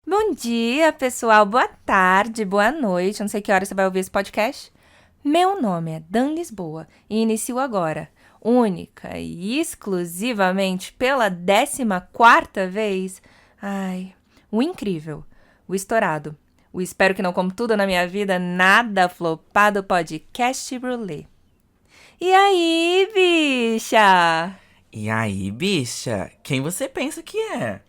Bom dia, pessoal. Boa tarde, boa noite. Não sei que hora você vai ouvir esse podcast. Meu nome é Dan Lisboa e inicio agora, única e exclusivamente pela 14ª vez, o incrível, o estourado, o espero que não como tudo na minha vida, nada flopado podcast Brulê. E aí, bicha? E aí, bicha, quem você pensa que é?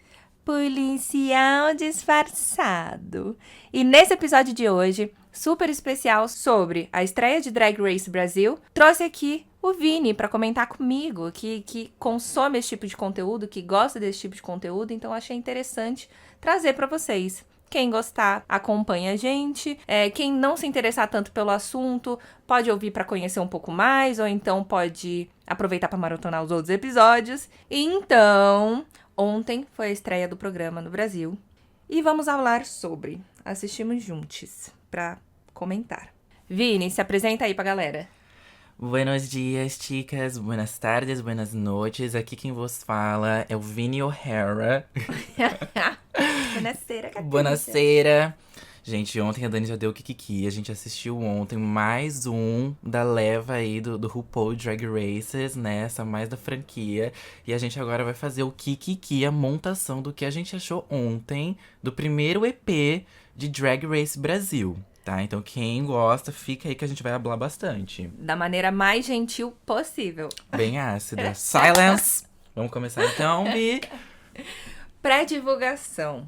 Policial disfarçado. E nesse episódio de hoje, super especial sobre a estreia de Drag Race Brasil, trouxe aqui o Vini para comentar comigo, que consome esse tipo de conteúdo, que gosta desse tipo de conteúdo, então achei interessante trazer para vocês. Quem gostar, acompanha a gente. Quem não se interessar tanto pelo assunto, pode ouvir para conhecer um pouco mais, ou então pode aproveitar para maratonar os outros episódios. Então, ontem foi a estreia do programa no Brasil e vamos falar sobre. Assistimos juntos para comentar. Vini, se apresenta aí pra galera. Buenos dias, chicas, buenas tardes, buenas noites. Aqui quem vos fala é o Vini O'Hara. Buonasera, Catricia. Buonasera. Gente, ontem a Dani já deu o Kikiki. A gente assistiu ontem mais um da leva aí do RuPaul Drag Races, né? Essa mais da franquia. E a gente agora vai fazer o Kikiki, a montação do que a gente achou ontem do primeiro EP de Drag Race Brasil. Tá, então quem gosta, fica aí que a gente vai hablar bastante. Da maneira mais gentil possível. Bem ácida. Silence! Vamos começar então, Bi. Pré-divulgação.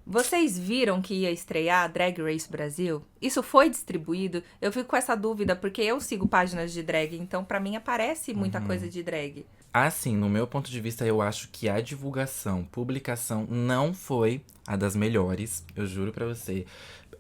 Vocês viram que ia estrear Drag Race Brasil? Isso foi distribuído? Eu fico com essa dúvida porque eu sigo páginas de drag, então pra mim aparece muita coisa de drag. Assim, no meu ponto de vista, eu acho que a divulgação, publicação não foi a das melhores, eu juro pra você.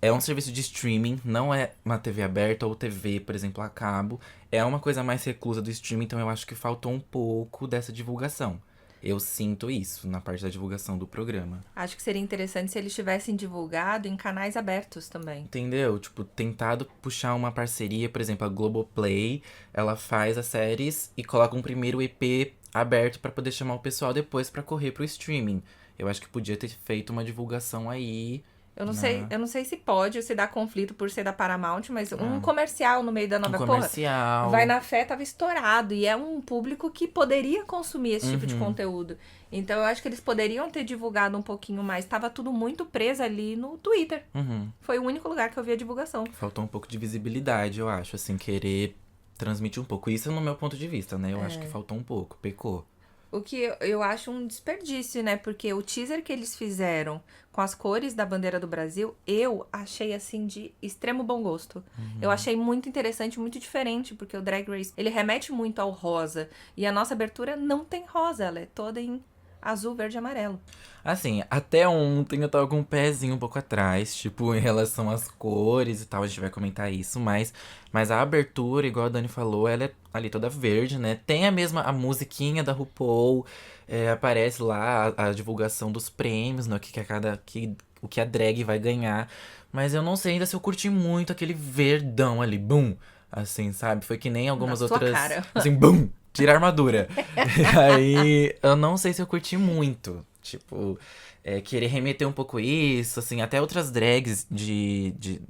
É um serviço de streaming, não é uma TV aberta ou TV, por exemplo, a cabo. É uma coisa mais reclusa do streaming, então eu acho que faltou um pouco dessa divulgação. Eu sinto isso na parte da divulgação do programa. Acho que seria interessante se eles tivessem divulgado em canais abertos também. Entendeu? Tipo, tentado puxar uma parceria, por exemplo, a Globoplay, ela faz as séries e coloca um primeiro EP aberto pra poder chamar o pessoal depois pra correr pro streaming. Eu acho que podia ter feito uma divulgação aí. Eu não sei se pode ou se dá conflito por ser da Paramount, mas um Ah. comercial no meio da Um novela. comercial. Vai na Fé tava estourado. E é um público que poderia consumir esse tipo de conteúdo. Então eu acho que eles poderiam ter divulgado um pouquinho mais. Tava tudo muito preso ali no Twitter. Uhum. Foi o único lugar que eu vi a divulgação. Faltou um pouco de visibilidade, eu acho, assim, querer transmitir um pouco. Isso é no meu ponto de vista, né? Eu acho que faltou um pouco, pecou. O que eu acho um desperdício, né? Porque o teaser que eles fizeram com as cores da bandeira do Brasil, eu achei, assim, de extremo bom gosto. Eu achei muito interessante, muito diferente, porque o Drag Race, ele remete muito ao rosa. E a nossa abertura não tem rosa, ela é toda em azul, verde e amarelo. Assim, até ontem eu tava com um pezinho um pouco atrás, tipo, em relação às cores e tal, a gente vai comentar isso, mas a abertura, igual a Dani falou, ela é ali toda verde, né? Tem a musiquinha da RuPaul, aparece lá a divulgação dos prêmios, né? O que a drag vai ganhar. Mas eu não sei ainda se eu curti muito aquele verdão ali, bum! Assim, sabe? Foi que nem algumas Na sua outras. cara. Assim, bum! Tira a armadura. E aí, eu não sei se eu curti muito. Tipo, querer remeter um pouco isso, assim, até outras drags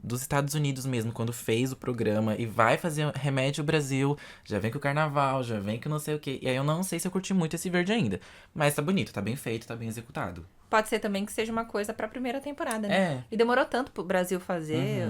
dos Estados Unidos mesmo, quando fez o programa e vai fazer Remete o Brasil, já vem com o carnaval, já vem com não sei o quê. E aí eu não sei se eu curti muito esse verde ainda. Mas tá bonito, tá bem feito, tá bem executado. Pode ser também que seja uma coisa pra primeira temporada, né? É. E demorou tanto pro Brasil fazer.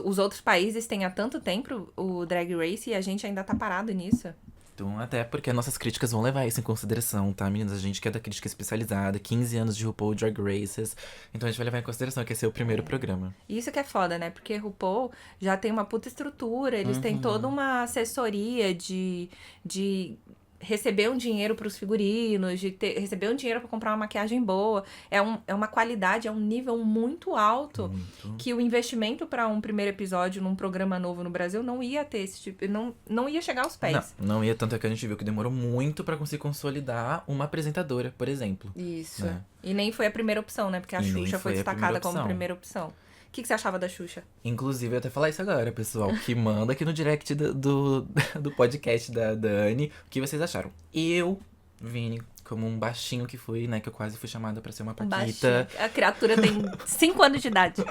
Os outros países têm há tanto tempo o Drag Race e a gente ainda tá parado nisso. Então, até porque nossas críticas vão levar isso em consideração, tá, meninas? A gente que é da crítica especializada, 15 anos de RuPaul Drag Races. Então a gente vai levar em consideração que esse é o primeiro programa. E isso que é foda, né? Porque RuPaul já tem uma puta estrutura, eles têm toda uma assessoria de receber um dinheiro pros figurinos, receber um dinheiro pra comprar uma maquiagem boa. É uma qualidade, é um nível muito alto Muito. que o investimento pra um primeiro episódio num programa novo no Brasil não ia ter esse tipo, não ia chegar aos pés. Não ia, tanto é que a gente viu que demorou muito pra conseguir consolidar uma apresentadora, por exemplo. Isso. Né? E nem foi a primeira opção, né? Porque a E nem Xuxa foi foi a destacada primeira como opção. primeira opção. O que você achava da Xuxa? Inclusive, eu ia até falar isso agora, pessoal, que manda aqui no direct do podcast da Dani o que vocês acharam. Eu Vini, como um baixinho que fui, né? Que eu quase fui chamada pra ser uma Baixinho. paquita. A criatura tem 5 anos de idade.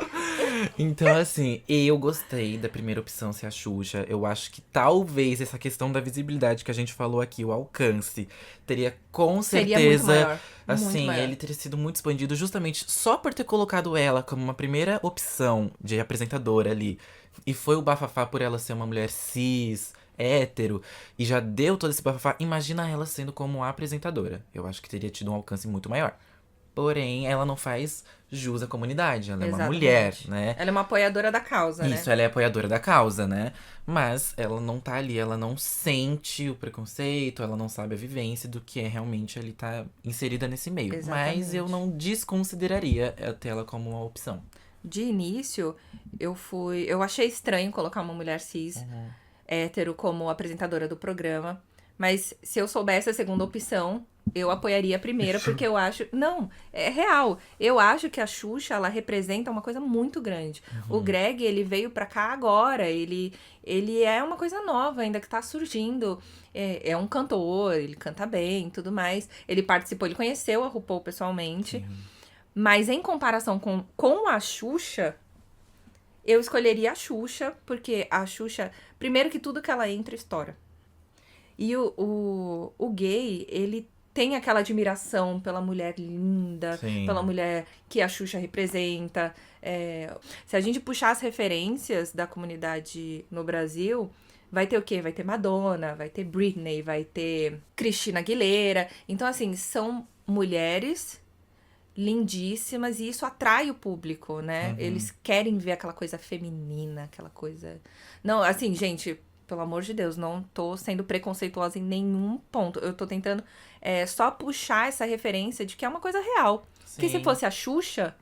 Então, assim, eu gostei da primeira opção ser a Xuxa. Eu acho que talvez essa questão da visibilidade que a gente falou aqui, o alcance, teria com Seria muito certeza. maior. Muito Assim, maior. ele teria sido muito expandido justamente só por ter colocado ela como uma primeira opção de apresentadora ali. E foi o bafafá por ela ser uma mulher cis, hétero, e já deu todo esse bafafá. Imagina ela sendo como a apresentadora. Eu acho que teria tido um alcance muito maior. Porém, ela não faz jus à comunidade. Ela é uma mulher, Exatamente. né? Ela é uma apoiadora da causa, né? Isso, ela é apoiadora da causa, né? Mas ela não tá ali, ela não sente o preconceito, ela não sabe a vivência do que é realmente ali tá inserida nesse meio. Mas eu Exatamente. não desconsideraria ter ela como uma opção. De início, eu achei estranho colocar uma mulher cis hétero como apresentadora do programa. Mas se eu soubesse a segunda opção, eu apoiaria a primeira, porque eu acho. Não, é real. Eu acho que a Xuxa, ela representa uma coisa muito grande. O Greg, ele veio pra cá agora. Ele é uma coisa nova ainda que tá surgindo. É um cantor, ele canta bem e tudo mais. Ele participou, ele conheceu a RuPaul pessoalmente. Mas em comparação com a Xuxa, eu escolheria a Xuxa, porque a Xuxa, primeiro que tudo que ela entra, estoura. E o gay, ele tem aquela admiração pela mulher linda, Sim. pela mulher que a Xuxa representa. Se a gente puxar as referências da comunidade no Brasil, vai ter o quê? Vai ter Madonna, vai ter Britney, vai ter Christina Aguilera. Então, assim, são mulheres lindíssimas e isso atrai o público, né? Eles querem ver aquela coisa feminina, aquela coisa... Não, assim, gente, pelo amor de Deus, não tô sendo preconceituosa em nenhum ponto. Eu tô tentando só puxar essa referência de que é uma coisa real. Que se Sim. fosse a Xuxa,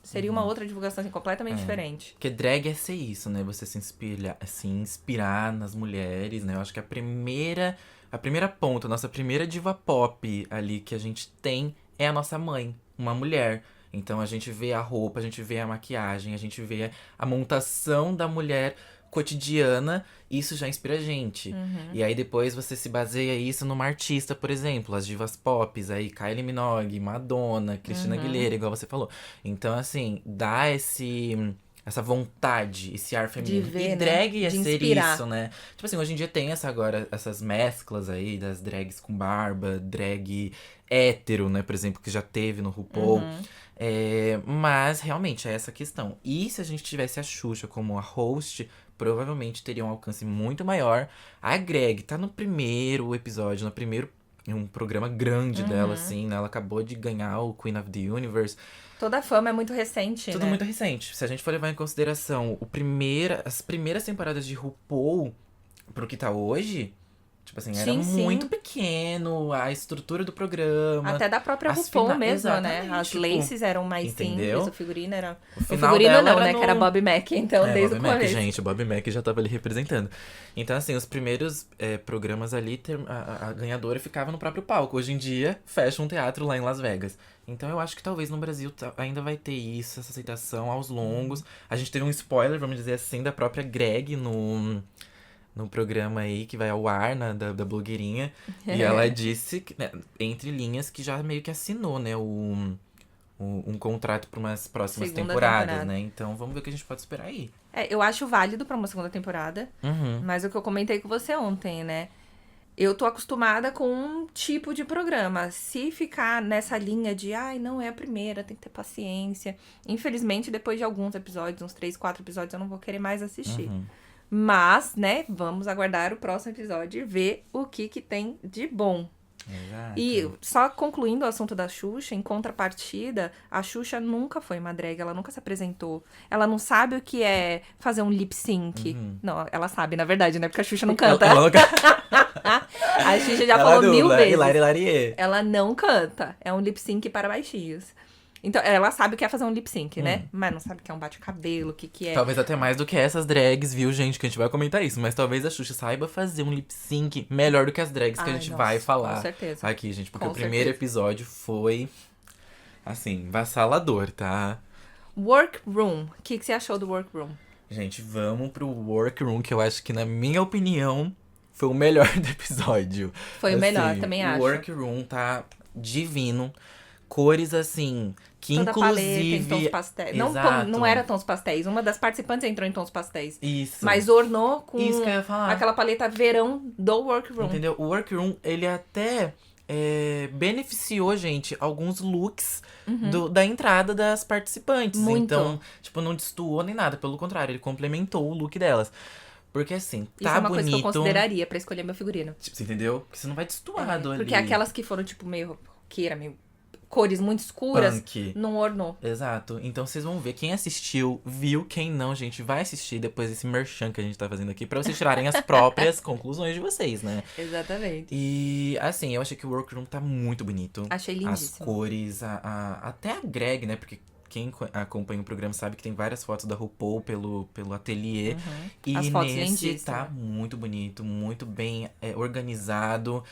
seria uma outra divulgação assim, completamente diferente. Porque drag é ser isso, né? Você se inspirar nas mulheres, né? Eu acho que a primeira ponta, a nossa primeira diva pop ali que a gente tem é a nossa mãe, uma mulher. Então a gente vê a roupa, a gente vê a maquiagem, a gente vê a montação da mulher cotidiana, isso já inspira a gente. E aí depois você se baseia isso numa artista, por exemplo, as divas pop, aí Kylie Minogue, Madonna, Christina Aguilera, igual você falou. Então, assim, dá essa vontade, esse ar feminino. De ver, E drag né? ia De ser inspirar. isso, né? Tipo assim, hoje em dia tem essas mesclas aí das drags com barba, drag hétero, né? Por exemplo, que já teve no RuPaul. Mas realmente é essa questão. E se a gente tivesse a Xuxa como a host, provavelmente teria um alcance muito maior. A Greg tá no primeiro episódio, um programa grande dela, assim, né? Ela acabou de ganhar o Queen of the Universe. Toda a fama é muito recente, Tudo né? muito recente. Se a gente for levar em consideração as primeiras temporadas de RuPaul pro que tá hoje, tipo assim, era Sim, sim. muito pequeno, a estrutura do programa. Até da própria as RuPaul fina- mesmo, né? Exatamente, As tipo, laces eram mais entendeu? simples, o figurino era... O O final figurino dela não, era né? Que era no- Bob Mac, então, desde Bob o Mac, começo. gente, o Bob Mac já tava ali representando. Então, assim, os primeiros programas ali, a ganhadora ficava no próprio palco. Hoje em dia, fecha um teatro lá em Las Vegas. Então, eu acho que talvez no Brasil ainda vai ter isso, essa aceitação aos longos. A gente teve um spoiler, vamos dizer assim, da própria Greg no programa aí, que vai ao ar, da blogueirinha. E ela disse, né, entre linhas, que já meio que assinou, né, um contrato para umas próximas Segunda temporadas, temporada. né? Então, vamos ver o que a gente pode esperar aí. Eu acho válido pra uma segunda temporada, mas o que eu comentei com você ontem, né? Eu tô acostumada com um tipo de programa. Se ficar nessa linha de, ai, não é a primeira, tem que ter paciência. Infelizmente, depois de alguns episódios, uns 3, 4 episódios, eu não vou querer mais assistir. Mas, né, vamos aguardar o próximo episódio e ver o que tem de bom. Exato. E só concluindo o assunto da Xuxa, em contrapartida, a Xuxa nunca foi uma drag, ela nunca se apresentou. Ela não sabe o que é fazer um lip sync. Não, ela sabe, na verdade, né? Porque a Xuxa não canta. A Xuxa já falou 1000 vezes. Hilari Larie. Ela não canta. É um lip sync para baixinhos. Então, ela sabe o que é fazer um lip sync, né? Mas não sabe o que é um bate-cabelo, o que é... Talvez até mais do que essas drags, viu, gente? Que a gente vai comentar isso. Mas talvez a Xuxa saiba fazer um lip sync melhor do que as drags que a Ai, gente nossa, vai falar com certeza. aqui, gente. Porque Com o primeiro certeza. episódio foi, assim, vassalador, tá? Workroom. O que você achou do Workroom? Gente, vamos pro workroom, que eu acho que, na minha opinião, foi o melhor do episódio. Foi o melhor, Assim, também o acho. workroom tá divino. Cores, assim, que Toda paleta em inclusive... tons pastéis. Não, Exato. não era tons pastéis. Uma das participantes entrou em tons pastéis. Isso. Mas ornou com Isso que eu ia falar. aquela paleta verão do workroom. Entendeu? O workroom, ele até beneficiou, gente, alguns looks da entrada das participantes. Muito. Então, tipo, não destoou nem nada. Pelo contrário, ele complementou o look delas. Porque, assim, Isso tá é uma bonito. coisa que eu consideraria pra escolher meu figurino. Tipo, você entendeu? Porque você não vai destoado ali. Porque aquelas que foram, tipo, meio roqueira, meio cores muito escuras, Punk. não ornou. Exato. Então vocês vão ver. Quem assistiu, viu. Quem não, gente, vai assistir depois desse merchan que a gente tá fazendo aqui. Pra vocês tirarem as próprias conclusões de vocês, né? Exatamente. E, assim, eu achei que o workroom tá muito bonito. Achei As lindíssimo. cores, até a Greg, né? Porque quem acompanha o programa sabe que tem várias fotos da RuPaul pelo ateliê. E As fotos nesse lindíssimas. tá muito bonito, muito bem organizado.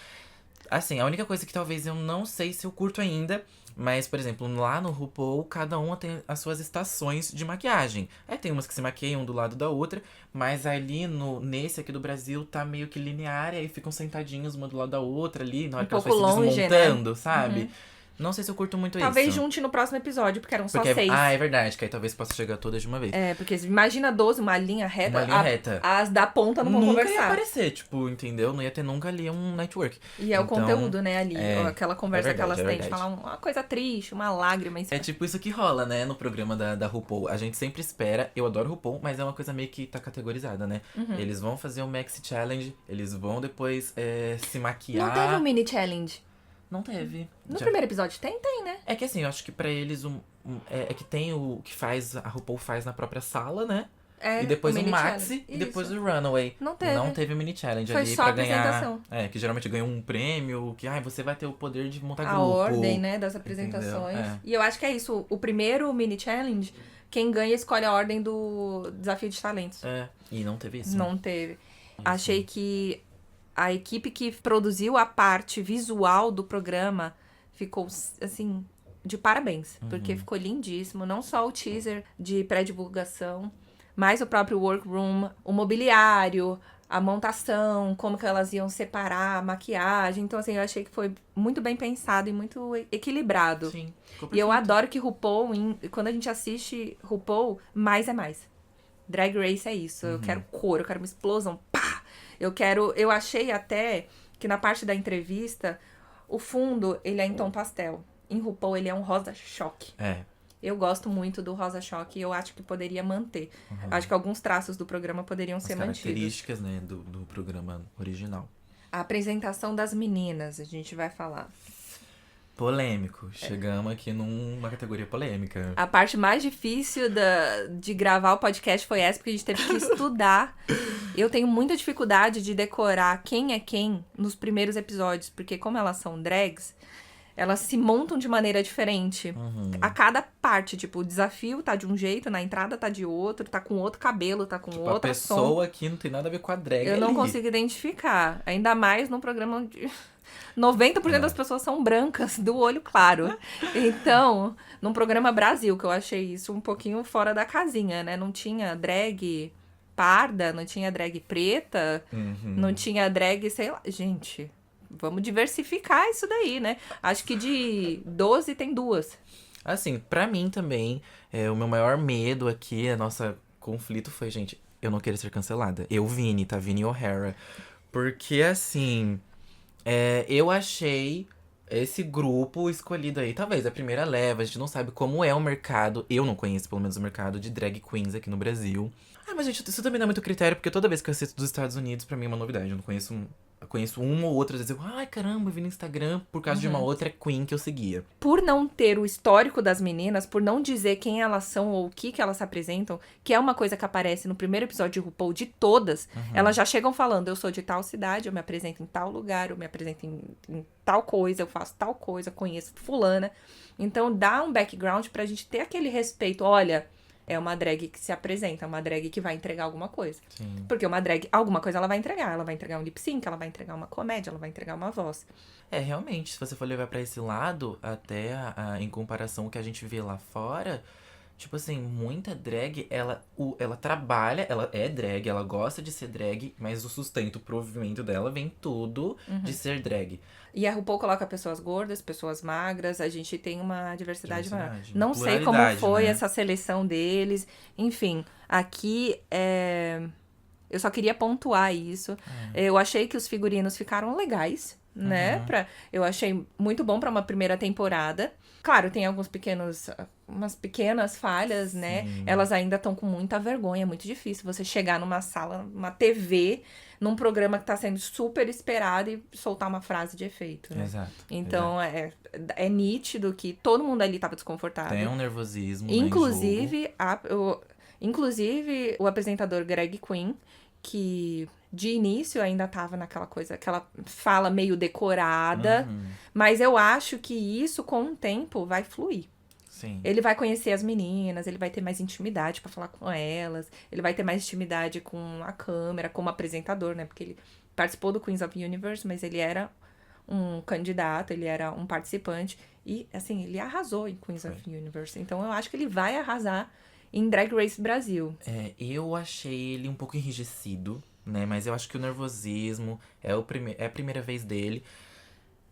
Assim, a única coisa que talvez eu não sei se eu curto ainda, mas, por exemplo, lá no RuPaul, cada uma tem as suas estações de maquiagem. Aí tem umas que se maquiam um do lado da outra, mas ali nesse aqui do Brasil tá meio que linear, e aí ficam sentadinhos uma do lado da outra ali, na hora que elas pouco vão se longe, né? desmontando, sabe? Não sei se eu curto muito Talvez isso. junte no próximo episódio, porque eram só Porque, 6. é verdade, que aí talvez possa chegar todas de uma vez. Porque imagina 12, uma linha reta. Uma linha reta. As da ponta não vão Nunca ia conversar. aparecer, tipo, entendeu? Não ia ter nunca ali um network. E é o Então, conteúdo, né, ali. Aquela conversa verdade, que elas têm de verdade. falar uma coisa triste, uma lágrima. É tipo isso que rola, né, no programa da RuPaul. A gente sempre espera, eu adoro RuPaul, mas é uma coisa meio que tá categorizada, né? Eles vão fazer o Maxi Challenge, eles vão depois se maquiar. Não teve um mini challenge. Não teve. No Já- primeiro episódio tem, né? É que assim, eu acho que pra eles é que tem o que faz, a RuPaul faz na própria sala, né? E depois o o mini Maxi challenge. e depois Isso. o Runaway. Não teve. Não teve o mini challenge Foi ali só pra a ganhar. apresentação. Que geralmente ganha um prêmio, que você vai ter o poder de montar A grupo. ordem, né, das apresentações. Entendeu? E eu acho que é isso. O primeiro mini challenge, quem ganha escolhe a ordem do desafio de talentos. E não teve isso. Não teve. Achei que a equipe que produziu a parte visual do programa ficou, assim, de parabéns. Porque ficou lindíssimo. Não só o teaser de pré-divulgação, mas o próprio workroom, o mobiliário, a montação, como que elas iam separar a maquiagem. Então, assim, eu achei que foi muito bem pensado e muito equilibrado. Sim. ficou E eu perfeito. adoro que RuPaul, quando a gente assiste RuPaul, mais é mais. Drag Race é isso. Eu quero cor, eu quero uma explosão. Pá! Eu achei até que na parte da entrevista, o fundo, ele é em tom pastel. Em RuPaul, ele é um rosa choque. Eu gosto muito do rosa choque e eu acho que poderia manter. Acho que alguns traços do programa poderiam As ser mantidos. características, né, do programa original. A apresentação das meninas, a gente vai falar. Polêmico. Chegamos aqui numa categoria polêmica. A parte mais difícil de gravar o podcast foi essa, porque a gente teve que estudar. Eu tenho muita dificuldade de decorar quem é quem nos primeiros episódios, porque como elas são drags, elas se montam de maneira diferente. A cada parte, tipo, o desafio tá de um jeito, na entrada tá de outro, tá com outro cabelo, tá com Tipo, a outra som. pessoa aqui não tem nada a ver com a drag Eu não ali. consigo identificar. Ainda mais num programa onde 90% das pessoas são brancas, do olho claro. Então, num programa Brasil, que eu achei isso um pouquinho fora da casinha, né? Não tinha drag parda, não tinha drag preta, não tinha drag, sei lá. Gente, vamos diversificar isso daí, né? Acho que de 12 tem 2. Assim, pra mim também, o meu maior medo aqui, a nossa conflito foi, gente, eu não querer ser cancelada. Eu, Vini, tá? Vini O'Hara. Porque, assim, eu achei esse grupo escolhido aí, talvez a primeira leva, a gente não sabe como é o mercado. Eu não conheço, pelo menos, o mercado de drag queens aqui no Brasil. Mas, gente, isso também não é muito critério, porque toda vez que eu assisto dos Estados Unidos, pra mim é uma novidade. Eu não conheço eu conheço uma ou outra, às vezes eu, ai, caramba, eu vi no Instagram por causa de uma outra queen que eu seguia. Por não ter o histórico das meninas, por não dizer quem elas são ou o que elas apresentam, que é uma coisa que aparece no primeiro episódio de RuPaul de todas, elas já chegam falando, eu sou de tal cidade, eu me apresento em tal lugar, eu me apresento em tal coisa, eu faço tal coisa, conheço fulana. Então dá um background pra gente ter aquele respeito, olha, é uma drag que se apresenta, uma drag que vai entregar alguma coisa. Sim. Porque uma drag, alguma coisa ela vai entregar um lip sync, ela vai entregar uma comédia, ela vai entregar uma voz. Realmente, se você for levar pra esse lado, até em comparação com o que a gente vê lá fora, Tipo assim, muita drag, ela trabalha, ela é drag, ela gosta de ser drag, mas o sustento, o provimento dela vem tudo de ser drag. E a RuPaul coloca pessoas gordas, pessoas magras, a gente tem uma diversidade maior. Diversidade, uma Não sei como pluralidade, foi né? essa seleção deles. Enfim, aqui eu só queria pontuar isso. Eu achei que os figurinos ficaram legais, né? Eu achei muito bom pra uma primeira temporada. Claro, tem umas pequenas falhas, né? Sim. Elas ainda estão com muita vergonha, é muito difícil você chegar numa sala, numa TV, num programa que tá sendo super esperado e soltar uma frase de efeito, né? Exato. Então, é nítido que todo mundo ali tava desconfortável. Tem um nervosismo, Inclusive, inclusive, o apresentador Greg Quinn, que de início ainda tava naquela coisa, aquela fala meio decorada, mas eu acho que isso, com o tempo, vai fluir. Sim. Ele vai conhecer as meninas, ele vai ter mais intimidade pra falar com elas, ele vai ter mais intimidade com a câmera, como apresentador, né? Porque ele participou do Queens of Universe, mas ele era um candidato, ele era um participante. E, assim, ele arrasou em Queens of Universe. Então, eu acho que ele vai arrasar em Drag Race Brasil. Eu achei ele um pouco enrijecido, né? Mas eu acho que o nervosismo é a primeira vez dele.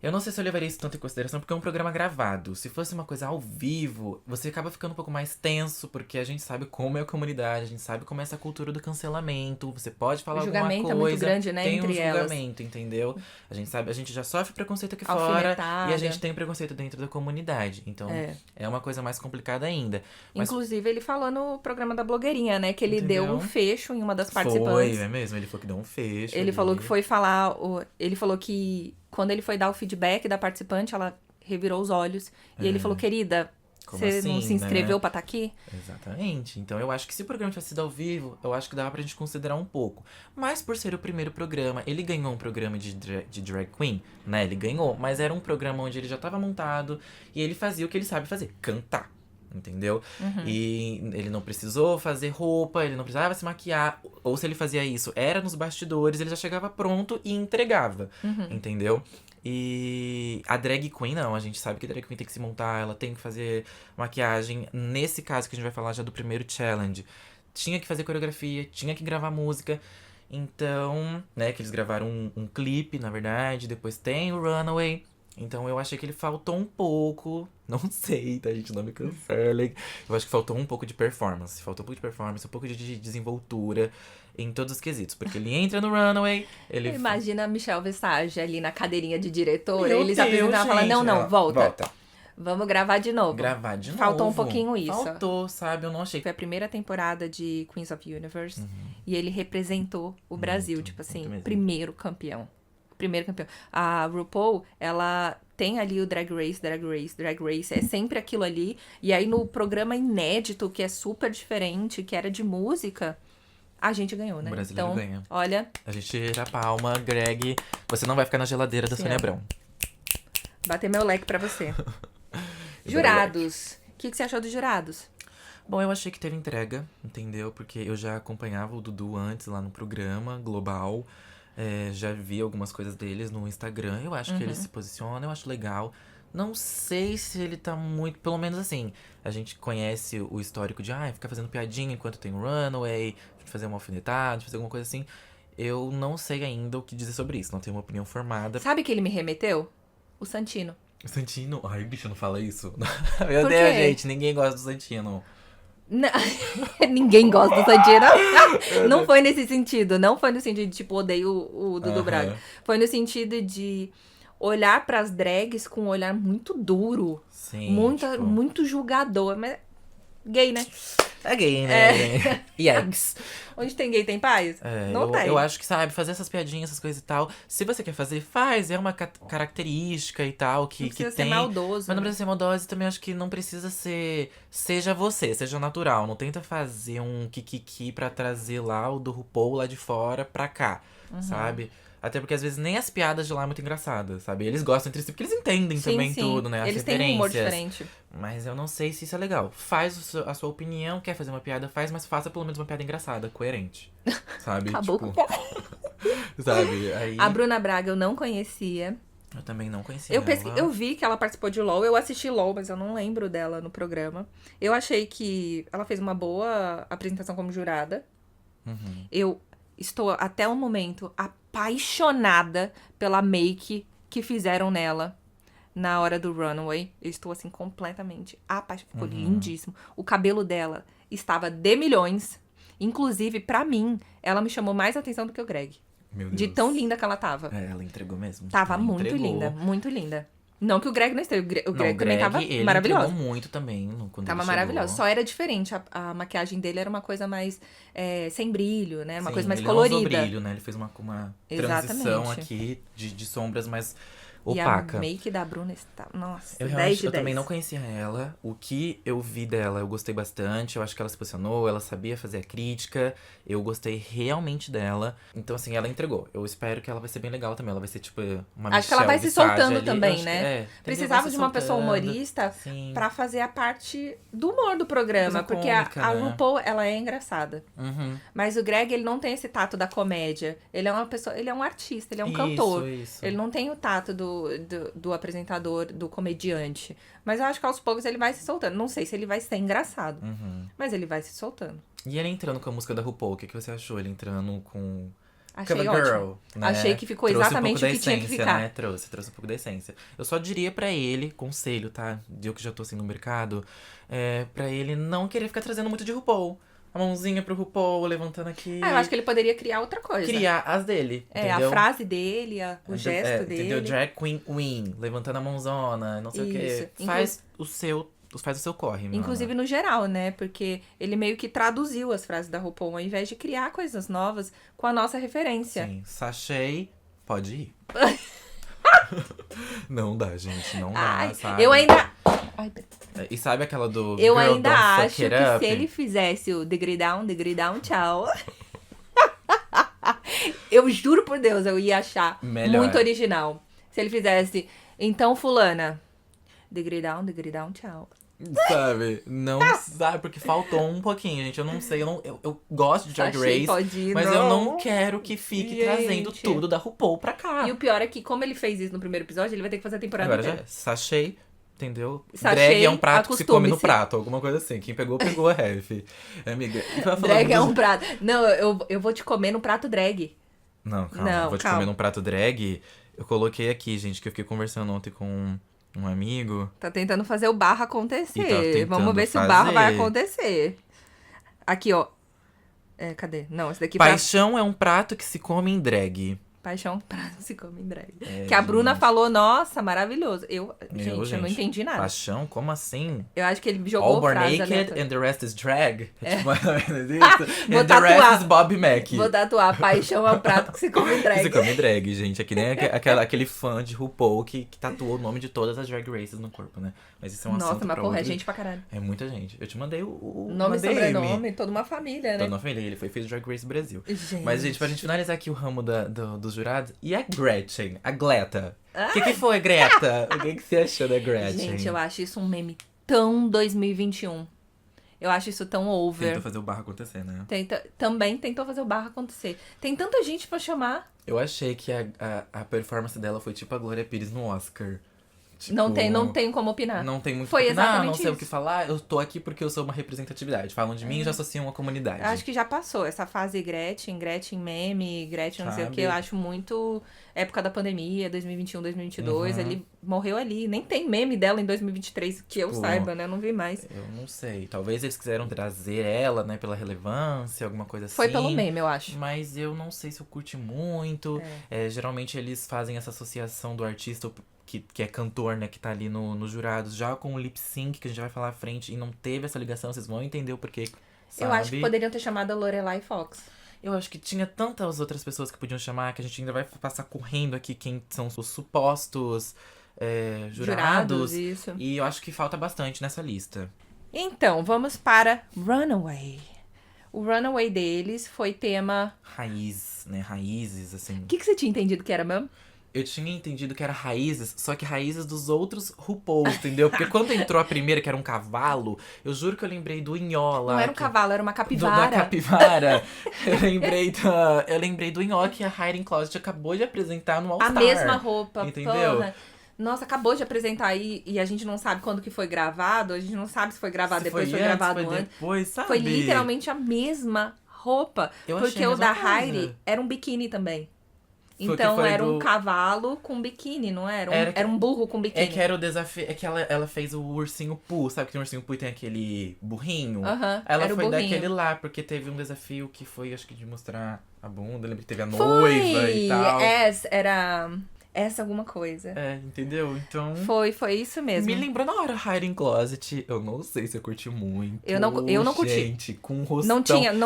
Eu não sei se eu levaria isso tanto em consideração, porque é um programa gravado. Se fosse uma coisa ao vivo, você acaba ficando um pouco mais tenso, porque a gente sabe como é a comunidade, a gente sabe como é essa cultura do cancelamento. Você pode falar alguma coisa. O julgamento é muito grande, né, tem entre um elas. julgamento, entendeu? A gente sabe, a gente já sofre preconceito aqui Alfinetada. fora e a gente tem preconceito dentro da comunidade. Então, é uma coisa mais complicada ainda. Mas Inclusive, ele falou no programa da blogueirinha, né? Que ele Entendeu? deu um fecho em uma das participantes. é mesmo? Ele falou que deu um fecho. Ele ali. falou que foi falar. Ele falou que quando ele foi dar o feedback da participante, ela revirou os olhos. E ele falou, querida, Como você não assim, se inscreveu né? pra estar aqui? Exatamente. Então eu acho que se o programa tivesse sido ao vivo, eu acho que dava pra gente considerar um pouco. Mas por ser o primeiro programa, ele ganhou um programa de drag queen, né? Ele ganhou, mas era um programa onde ele já tava montado e ele fazia o que ele sabe fazer, cantar. Entendeu? E ele não precisou fazer roupa, ele não precisava se maquiar. Ou se ele fazia isso, era nos bastidores, ele já chegava pronto e entregava. Entendeu? E a drag queen, não. A gente sabe que a drag queen tem que se montar, ela tem que fazer maquiagem. Nesse caso que a gente vai falar já do primeiro challenge, tinha que fazer coreografia, tinha que gravar música. Então, né, que eles gravaram um clipe, na verdade. Depois tem o Runaway. Então eu achei que ele faltou um pouco. Não sei, tá, gente? Não me cancelem. Eu acho que faltou um pouco de performance. Faltou um pouco de performance, um pouco de desenvoltura em todos os quesitos. Porque ele entra no Runaway, ele. Imagina a Michelle Visage ali na cadeirinha de diretora. Meu Eles Deus, apresentavam e falavam, não, gente. não, Ó, volta. Vamos gravar de novo. Gravar de novo. Faltou um pouquinho isso. Faltou, sabe? Eu não achei. Foi a primeira temporada de Queens of Universe. E ele representou o Brasil, tipo assim, mesmo. primeiro campeão. A RuPaul, ela tem ali o Drag Race. É sempre aquilo ali. E aí no programa inédito, que é super diferente, que era de música, a gente ganhou, né? O brasileiro Então, ganha. olha, A gente tira a palma, Greg. Você não vai ficar na geladeira da Sim, Sônia é. Abrão. bater meu leque pra você. Jurados. O que você achou dos jurados? Bom, eu achei que teve entrega, entendeu? Porque eu já acompanhava o Dudu antes lá no programa global. Já vi algumas coisas deles no Instagram. Eu acho que ele se posiciona, eu acho legal. Não sei se ele tá muito. Pelo menos assim, a gente conhece o histórico de ficar fazendo piadinha enquanto tem o Runaway, de fazer uma alfinetada, de fazer alguma coisa assim. Eu não sei ainda o que dizer sobre isso, não tenho uma opinião formada. Sabe que ele me remeteu? O Santino. O Santino. Ai, bicho, não fala isso. Meu Por Deus, quê? gente, ninguém gosta do Santino. Não, ninguém gosta do Santino. Não foi nesse sentido. Não foi no sentido de, tipo, odeio o Dudu Aham. Braga. Foi no sentido de olhar pras drags com um olhar muito duro. Sim. Muito julgador. Mas gay, né? É gay, né? Yikes. Onde tem gay tem paz? Não tem. Eu acho que, sabe, fazer essas piadinhas, essas coisas e tal. Se você quer fazer, faz. É uma característica e tal que Não precisa que ser tem. maldoso. Mas não né? precisa ser maldosa e também acho que não precisa ser. Seja você, seja natural. Não tenta fazer um kikiki pra trazer lá o do RuPaul lá de fora pra cá, sabe? Até porque às vezes nem as piadas de lá é muito engraçadas, sabe? Eles gostam entre si porque eles entendem também tudo, né? As Eles têm um humor referências. diferente. Mas eu não sei se isso é legal. Faz a sua opinião, quer fazer uma piada, faz, mas faça pelo menos uma piada engraçada, coerente. Sabe? Acabou Tipo, com sabe? Aí. A Bruna Braga eu não conhecia. Eu também não conhecia ela. Eu vi que ela participou de LOL, eu assisti LOL, mas eu não lembro dela no programa. Eu achei que ela fez uma boa apresentação como jurada. Uhum. Eu estou, até o momento, apaixonada pela make que fizeram nela na hora do Runaway. Eu estou, assim, completamente apaixonada. Ficou lindíssimo. O cabelo dela estava de milhões. Inclusive, pra mim, ela me chamou mais atenção do que o Greg. Meu Deus. De tão linda que ela tava. É, ela entregou mesmo. Tava Ela muito entregou. linda, muito linda. Não que o Greg não esteja. O Greg, Não, também tava ele maravilhoso. entregou muito também quando Tava ele maravilhoso. chegou. Só era diferente. A maquiagem dele era uma coisa mais sem brilho, né? Uma Sim, coisa mais ele não usou colorida. brilho, né? Ele fez uma transição Exatamente. aqui de sombras mais E a opaca. make da Bruna está. Nossa, Eu 10 realmente, de eu 10. também não conhecia ela. O que eu vi dela, eu gostei bastante. Eu acho que ela se posicionou, ela sabia fazer a crítica. Eu gostei realmente dela. Então, assim, ela entregou. Eu espero que ela vai ser bem legal também. Ela vai ser, tipo, uma Acho que ela vai se Michelle Visage soltando ali. também, Eu acho né? que, entendeu? Precisava Vai se de uma pessoa soltando. humorista Sim. pra fazer a parte do humor do programa. Coisa Porque cômica, a né? RuPaul, ela é engraçada. Uhum. Mas o Greg, ele não tem esse tato da comédia. Ele é uma pessoa, ele é um artista, ele é um Isso, cantor. isso. Ele não tem o tato do apresentador, do comediante. Mas eu acho que aos poucos ele vai se soltando. Não sei se ele vai ser engraçado, Uhum. mas ele vai se soltando. E ele entrando com a música da RuPaul, o que você achou? Ele entrando com Achei Cover ótimo. Girl, né? Achei que ficou Trouxe exatamente um pouco o que da tinha que essência, ficar. né? Trouxe um pouco da essência. Eu só diria pra ele, conselho, tá? Eu que já tô assim no mercado, pra ele não querer ficar trazendo muito de RuPaul. A mãozinha pro RuPaul, levantando aqui. Ah, eu acho que ele poderia criar outra coisa. Criar as dele, É, entendeu? a frase dele, o gesto dele. Entendeu? Drag Queen Win, levantando a mãozona, não sei o quê. Isso. Faz o seu corre, mana. Inclusive no geral, né? Porque ele meio que traduziu as frases da RuPaul, ao invés de criar coisas novas com a nossa referência. Sim, sachei, pode ir. Não dá, gente, não dá, Ai, sabe? eu ainda... Ai, E sabe aquela do eu Girl, ainda Don't Fuck acho It que Up? se ele fizesse o degree down, tchau. Eu juro por Deus, eu ia achar Melhor. muito original. Se ele fizesse, então, fulana, degree down, tchau. Sabe? Não sabe, porque faltou um pouquinho, gente. Eu não sei, eu gosto de Drag Sachê, Race, pode ir, mas eu não quero que fique Gente. trazendo tudo da RuPaul pra cá. E o pior é que, como ele fez isso no primeiro episódio, ele vai ter que fazer a temporada Agora já inteira. é. Sachê, entendeu? Sachê, Drag é um prato que se come no acostume-se. prato, alguma coisa assim. Quem pegou, pegou a ref. Amiga, e vai falando Drag é dos- um prato. Não, eu vou te comer no prato drag. Não, calma. Não, Vou te calma. comer num prato drag. Eu coloquei aqui, gente, que eu fiquei conversando ontem com um amigo. Tá tentando fazer o barra E tá acontecer. tentando Vamos ver se o barra vai fazer. acontecer. Aqui, ó. Cadê? Não, esse daqui pra... Paixão é um prato que se come em drag. Paixão pra se come em drag. É, Que a Bruna gente. falou, nossa, maravilhoso. Gente, eu não gente, entendi nada. Paixão? Como assim? Eu acho que ele jogou All born frase naked aleatória. and the rest is drag? É. Tipo, mais ou menos isso. Vou And the rest tatuar. is Bob Mac. Vou tatuar. Paixão é um prato que se come em drag. Você come drag, gente. É que nem aquele fã de RuPaul que tatuou o nome de todas as drag races no corpo, né? Mas isso é um Nossa, assunto mas pra porra, é outro. gente pra caralho. É muita gente. Eu te mandei o Nome e uma DM. sobrenome, toda uma família, né? Toda uma família, ele fez Drag Race Brasil. Gente. Mas, gente, pra gente finalizar aqui o ramo dos jurados, e a Gretchen, a Gleta? O que foi, Greta? O que você achou da Gretchen? Gente, eu acho isso um meme tão 2021. Eu acho isso tão over. Tentou fazer o barro acontecer, né? Também tentou fazer o barra acontecer. Tem tanta gente pra chamar. Eu achei que a performance dela foi tipo a Glória Pires no Oscar. Tipo, Não tem como opinar. Não tem muito Foi o que opinar, exatamente não sei isso. o que falar. Eu tô aqui porque eu sou uma representatividade. Falam de mim e já associam a comunidade. Eu acho que já passou essa fase Gretchen meme, Gretchen não sei o Sabe? que. Eu acho muito época da pandemia, 2021, 2022. Uhum. Ele morreu ali. Nem tem meme dela em 2023 que eu Tipo, saiba, né? Eu não vi mais. Eu não sei. Talvez eles quiseram trazer ela, né, pela relevância, alguma coisa assim. Foi pelo meme, eu acho. Mas eu não sei se eu curti muito. Geralmente eles fazem essa associação do artista que é cantor, né, que tá ali nos jurados, já com o lip sync, que a gente vai falar à frente, e não teve essa ligação, vocês vão entender o porquê. Sabe? Eu acho que poderiam ter chamado a Lorelai Fox. Eu acho que tinha tantas outras pessoas que podiam chamar, que a gente ainda vai passar correndo aqui quem são os supostos jurados. Isso. E eu acho que falta bastante nessa lista. Então, vamos para Runaway. O Runaway deles foi tema... Raiz, né? Raízes, assim. O que você tinha entendido que era mesmo? eu tinha entendido que era raízes, só que raízes dos outros RuPaul's, entendeu? Porque quando entrou a primeira, que era um cavalo, eu juro que eu lembrei do Nhola. Não era um cavalo, era uma Da capivara. capivara. Eu lembrei do Nhola que a Hiding Closet acabou de apresentar no All A Star. mesma roupa, Entendeu? porra. Nossa, acabou de apresentar aí e a gente não sabe quando que foi gravado. A gente não sabe se foi gravado Se depois, foi antes, gravado foi antes. depois, sabe? Foi literalmente a mesma roupa. Eu achei Porque a o da mesma coisa. Heidi era um biquíni também. Foi que Então foi era um do- cavalo com biquíni, não era? Era um burro com biquíni. É que era o desafio. É que ela fez o ursinho Pooh, sabe que no ursinho Pooh tem aquele burrinho? Aham, Ela era o foi burrinho. daquele lá, porque teve um desafio que foi, acho que de mostrar a bunda. Eu lembro que teve a Foi! noiva e tal. Era essa alguma coisa. É, entendeu? Então. Foi isso mesmo. Me lembrou na hora Hiding Closet. Eu não sei se eu curti muito. Eu não curti. Gente, com um rostão. Não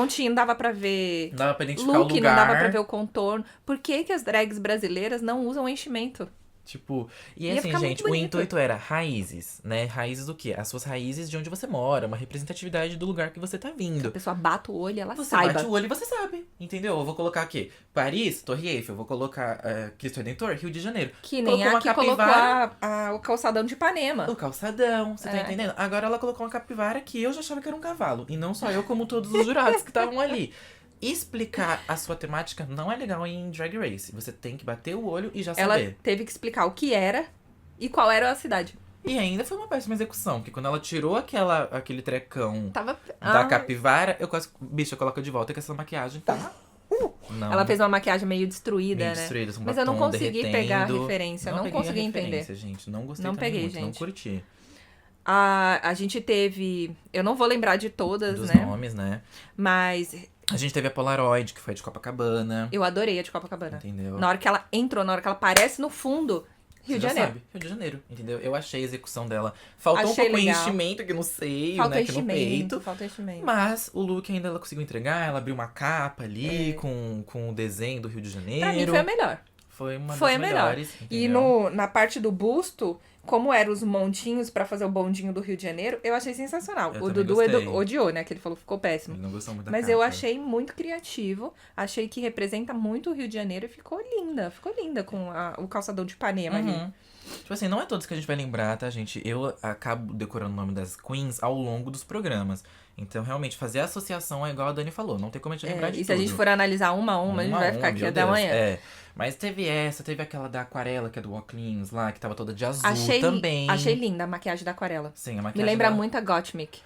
tinha, não dava pra ver Não dava pra identificar look, o lugar. não dava pra ver o contorno. Por que que as drags brasileiras não usam enchimento? Tipo, e Ia assim, ficar muito gente, o bonito. intuito era raízes, né? Raízes do quê? As suas raízes de onde você mora, uma representatividade do lugar que você tá A vindo. pessoa bate o olho e ela Você saiba. bate o olho e você sabe, entendeu? Eu vou colocar aqui, Paris, Torre Eiffel, eu vou colocar Cristo Redentor, Rio de Janeiro. Que nem Colocou a uma que colocou capivara. o calçadão de Ipanema. O calçadão, você tá É. entendendo? Agora ela colocou uma capivara que eu já achava que era um cavalo. E não só eu, como todos os jurados que estavam ali. Explicar a sua temática não é legal em Drag Race. Você tem que bater o olho e já Ela saber. teve que explicar o que era e qual era a cidade. E ainda foi uma péssima execução, porque quando ela tirou aquele trecão Tava. da Ah, capivara, eu quase. Bicha, coloca de volta que essa maquiagem tá. Não. Ela fez uma maquiagem meio destruída, meio né? destruída, com Mas eu não batom consegui derretendo. pegar a referência, não peguei consegui a entender. referência, gente. Não gostei Não também peguei, muito, não gente. curti. A gente teve. Eu não vou lembrar de todas, Dos né? nomes, né? Mas A gente teve a Polaroid, que foi de Copacabana. eu adorei a de Copacabana. Entendeu? Na hora que ela entrou, na hora que ela aparece no fundo, Rio Você de já Janeiro. sabe, Rio de Janeiro, entendeu? Eu achei a execução dela. Faltou Achei um pouco de legal. enchimento aqui no seio, Falta né? Aqui no peito. enchimento, falta enchimento. Mas o look ainda ela conseguiu entregar. Ela abriu uma capa ali É. com o desenho do Rio de Janeiro. Pra mim foi a melhor. Foi uma Foi das a melhor. melhores. E entendeu? na parte do busto, como eram os montinhos pra fazer o bondinho do Rio de Janeiro, eu achei sensacional. Eu O também Dudu gostei. odiou, né? Que ele falou que ficou péssimo. Ele não gostou muito da Mas capa. eu achei muito criativo. Achei que representa muito o Rio de Janeiro e ficou linda. Ficou linda com o calçadão de Ipanema ali. Uhum. Tipo assim, não é todos que a gente vai lembrar, tá, gente? Eu acabo decorando o nome das queens ao longo dos programas. Então, realmente, fazer a associação é igual a Dani falou. Não tem como a gente lembrar de E se tudo. a gente for analisar uma a uma, a gente vai ficar aqui meu até Deus. amanhã. É. Mas teve aquela da aquarela, que é do Walkins lá, que tava toda de azul Achei, também. achei linda a maquiagem da aquarela. Sim, a Me maquiagem lembra dela- muito a Gottmik.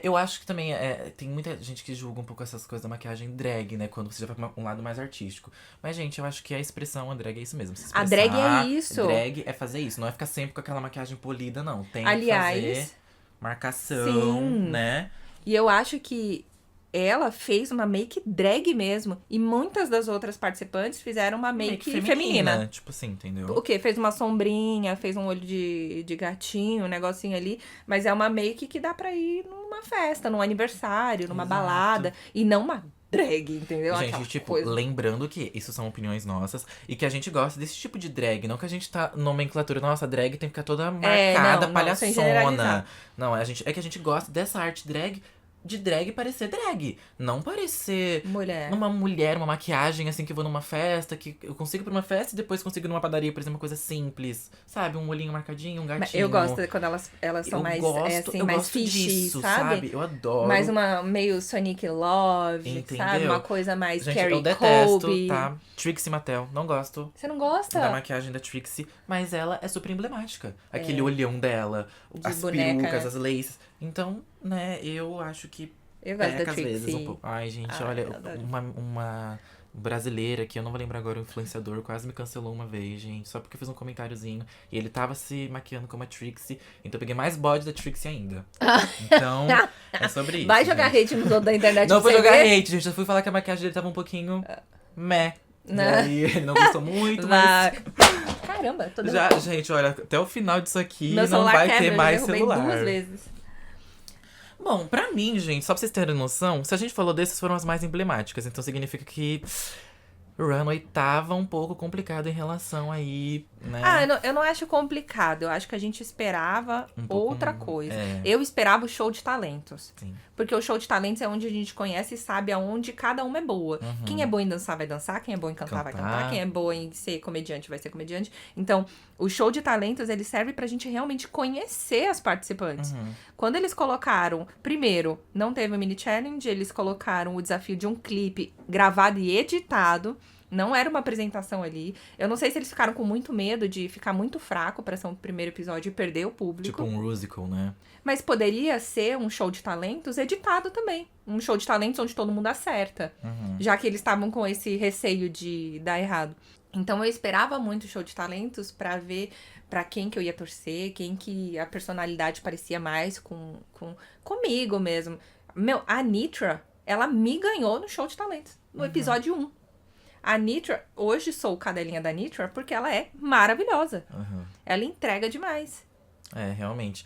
Eu acho que também tem muita gente que julga um pouco essas coisas da maquiagem drag, né? Quando você já vai pra um lado mais artístico. Mas, gente, eu acho que a expressão, a drag é isso mesmo. Se A drag é expressar, isso. Drag é fazer isso. Não é ficar sempre com aquela maquiagem polida, não. Tem que Aliás, fazer marcação, sim. né? E eu acho que ela fez uma make drag mesmo. E muitas das outras participantes fizeram uma make feminina. Tipo assim, entendeu? O quê? Fez uma sombrinha, fez um olho de gatinho, um negocinho ali. Mas é uma make que dá pra ir numa festa, num aniversário, numa Exato. balada. E não uma drag, entendeu? Gente, Aquela tipo, coisa. lembrando que isso são opiniões nossas e que a gente gosta desse tipo de drag. Não que a gente tá nomenclatura, nossa, drag tem que ficar toda marcada, não, sem palhaçona. generalizar. Não, é que a gente gosta dessa arte drag, de drag parecer drag. Não parecer Mulher. uma mulher, uma maquiagem assim que eu vou numa festa, que eu consigo ir pra uma festa e depois consigo ir numa padaria, por exemplo, uma coisa simples. Sabe? Um olhinho marcadinho, um Mas gatinho. eu gosto quando elas são mais, assim, eu mais gosto fishy, disso, sabe? Eu adoro. Mais uma meio Sonic Love, Entendeu? sabe? Uma coisa mais Gente, Carrie eu detesto, Colby. tá? Trixie Mattel, não gosto. Você não Da gosta? maquiagem da Trixie, mas ela é super emblemática. Aquele olhão dela, De as boneca, perucas, né? as laces. Então, né, eu acho que Eu gosto da peca às Trixie. vezes um pouco. Ai, gente, Ai, olha, eu adoro. uma brasileira que eu não vou lembrar agora, o influenciador, quase me cancelou uma vez, gente, só porque eu fiz um comentáriozinho e ele tava se maquiando como a Trixie, então eu peguei mais bode da Trixie ainda. Então, é sobre isso. Vai jogar gente. hate nos outros da internet Não pra vou você jogar ver. hate, gente, eu fui falar que a maquiagem dele tava um pouquinho meh. E Né? aí ele não gostou muito, mas... Vai. Caramba, tô Já, derrubando. gente, olha, até o final disso aqui Meu não celular vai quebra, ter eu mais derrubei celular. 2 vezes. Bom, pra mim, gente, só pra vocês terem noção, se a gente falou desses, foram as mais emblemáticas. Então significa que Runway tava um pouco complicado em relação aí, né? Eu não acho complicado. Eu acho que a gente esperava outra coisa. É. Eu esperava o show de talentos. Sim. Porque o show de talentos é onde a gente conhece e sabe aonde cada uma é boa. Quem é boa em dançar vai dançar, quem é boa em cantar vai cantar, quem é boa em ser comediante vai ser comediante. Então, o show de talentos, ele serve pra gente realmente conhecer as participantes. Quando eles colocaram, primeiro, não teve o mini challenge, eles colocaram o desafio de um clipe gravado e editado. Não era uma apresentação ali. Eu não sei se eles ficaram com muito medo de ficar muito fraco pra ser um primeiro episódio e perder o público. Tipo um musical, né? Mas poderia ser um show de talentos editado também. Um show de talentos onde todo mundo acerta. Já que eles estavam com esse receio de dar errado. Então eu esperava muito o show de talentos pra ver pra quem que eu ia torcer, quem que a personalidade parecia mais comigo mesmo. A Nitra, ela me ganhou no show de talentos, no episódio 1. A Nitra, hoje sou cadelinha da Nitra porque ela é maravilhosa. Ela entrega demais. É, realmente.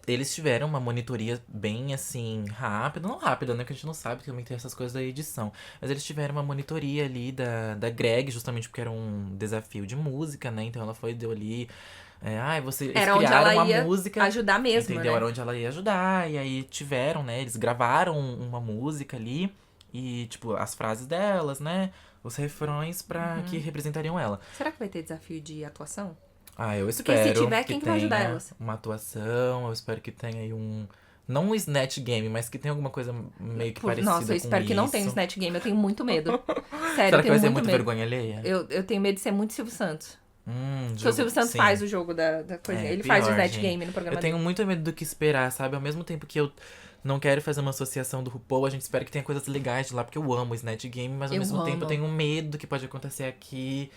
Eles tiveram uma monitoria bem, assim, rápida. Não rápida, né? Que a gente não sabe, que também tem essas coisas da edição. Mas eles tiveram uma monitoria ali da Greg, justamente porque era um desafio de música, né? Então ela deu ali... eles Era criaram onde ela ia uma música. ajudar mesmo, entendeu? né? Era onde ela ia ajudar. E aí tiveram, né? Eles gravaram uma música ali. E, tipo, as frases delas, né? Os refrões que representariam ela. Será que vai ter desafio de atuação? Eu Porque espero se tiver, quem que vai ajudar tenha elas? uma atuação, eu espero que tenha aí não um Snatch Game, mas que tenha alguma coisa meio que parecida com isso. Nossa, eu espero que não tenha um Snatch Game, eu tenho muito medo. Sério, Será eu que vai tenho ser muito muito medo. vergonha alheia? Eu tenho medo de ser muito Silvio Santos. Porque o Jogo- Silvio Santos sim. faz o jogo da coisa. Ele faz o pior, Snatch gente. Game no programa Eu tenho dele. muito medo do que esperar, sabe? Ao mesmo tempo que eu não quero fazer uma associação do RuPaul, a gente espera que tenha coisas legais de lá, porque eu amo o Snatch Game, mas ao Eu mesmo tempo eu amo. tenho medo do que pode acontecer aqui.